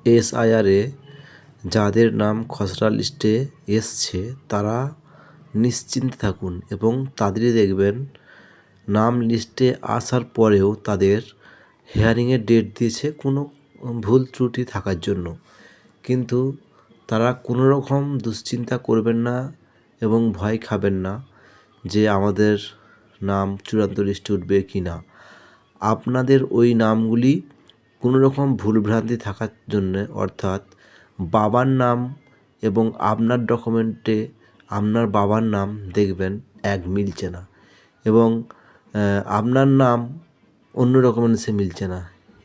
এসআইআরে যাদের নাম খসড়া লিস্টে এসছে তারা নিশ্চিন্তে থাকুন এবং তাদেরই দেখবেন নাম লিস্টে আসার পরেও তাদের হিয়ারিংয়ের ডেট দিয়েছে কোনো ভুল ত্রুটি থাকার জন্য। কিন্তু তারা কোনো রকম দুশ্চিন্তা করবেন না এবং ভয় খাবেন না যে আমাদের নাম চূড়ান্ত লিস্টে উঠবে কি না। আপনাদের ওই নামগুলি কোনো রকম ভুলভ্রান্তি থাকার জন্যে, অর্থাৎ বাবার নাম এবং আপনার ডকুমেন্টে আপনার বাবার নাম দেখবেন এক মিলছে না এবং আপনার নাম অন্য ডকুমেন্টসে মিলছে না।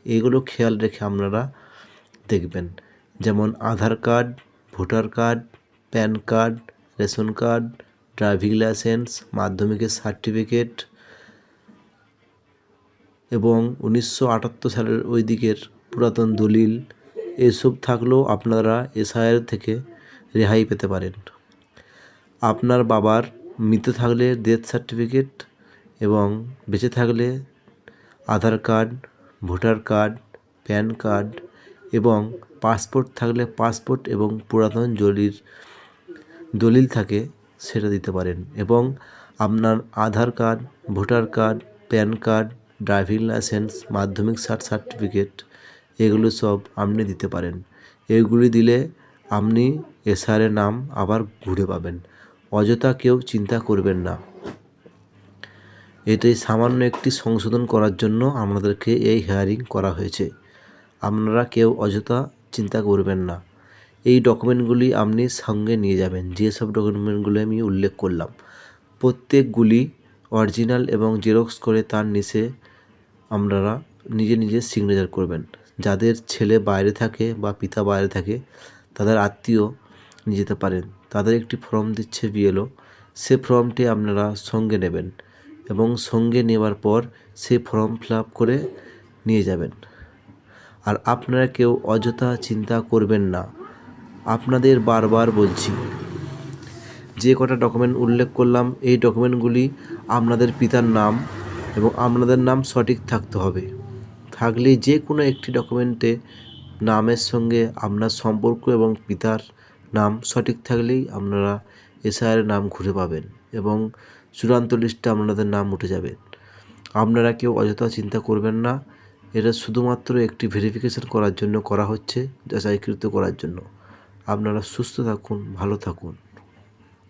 এগুলো খেয়াল রেখে আপনারা দেখবেন, যেমন Aadhaar card, voter card, PAN card, ration card, driving licence, মাধ্যমিকের সার্টিফিকেট এবং 1978 সালের ওই দিকের পুরাতন দলিল এসব থাকলেও আপনারা এসআইআর থেকে রেহাই পেতে পারেন। আপনার বাবার মৃত থাকলে ডেথ সার্টিফিকেট এবং বেঁচে থাকলে Aadhaar card, voter card, PAN card এবং পাসপোর্ট থাকলে পাসপোর্ট এবং পুরাতন দলিল থাকে সেটা দিতে পারেন। এবং আপনার Aadhaar card, voter card, PAN card, driving licence, Madhyamik certificate এগুলো সব আপনি দিতে পারেন। এগুলি দিলে আপনি এসআইআরের নাম আবার ঘুরে পাবেন। অযথা কেউ চিন্তা করবেন না। এটাই সামান্য একটি সংশোধন করার জন্য আমাদেরকে এই হিয়ারিং করা হয়েছে। আপনারা কেউ অযথা চিন্তা করবেন না। এই ডকুমেন্টগুলি আপনি সঙ্গে নিয়ে যাবেন, যেসব ডকুমেন্টগুলি আমি উল্লেখ করলাম প্রত্যেকগুলি অরিজিনাল এবং জেরক্স করে তার নিচে আপনারা নিজে সিগনেচার করবেন। যাদের ছেলে বাইরে থাকে বা পিতা বাইরে থাকে তাদের আত্মীয় নিয়ে যেতে পারেন। তাদের একটি ফর্ম দিচ্ছে বিএলও, সে ফর্মটি আপনারা সঙ্গে নেবেন এবং সঙ্গে নেওয়ার পর সেই ফর্ম ফিল আপ করে নিয়ে যাবেন। আর আপনারা কেউ অযথা চিন্তা করবেন না। আপনাদের বারবার বলছি, যে কটা ডকুমেন্ট উল্লেখ করলাম এই ডকুমেন্টগুলি আপনাদের পিতার নাম এবং আপনাদের নাম সঠিক থাকতে হবে। থাকলে যে কোনো একটি ডকুমেন্টে নামের সঙ্গে আপনার সম্পর্ক এবং পিতার নাম সঠিক থাকলেই আপনারা এসআইআর নাম ঘুরে পাবেন এবং চূড়ান্ত লিস্টে আপনাদের নাম উঠে যাবে। আপনারা কেউ অযথা চিন্তা করবেন না। এটা শুধুমাত্র একটি ভেরিফিকেশন করার জন্য করা হচ্ছে, যাচাইকৃত করার জন্য। আপনারা সুস্থ থাকুন, ভালো থাকুন।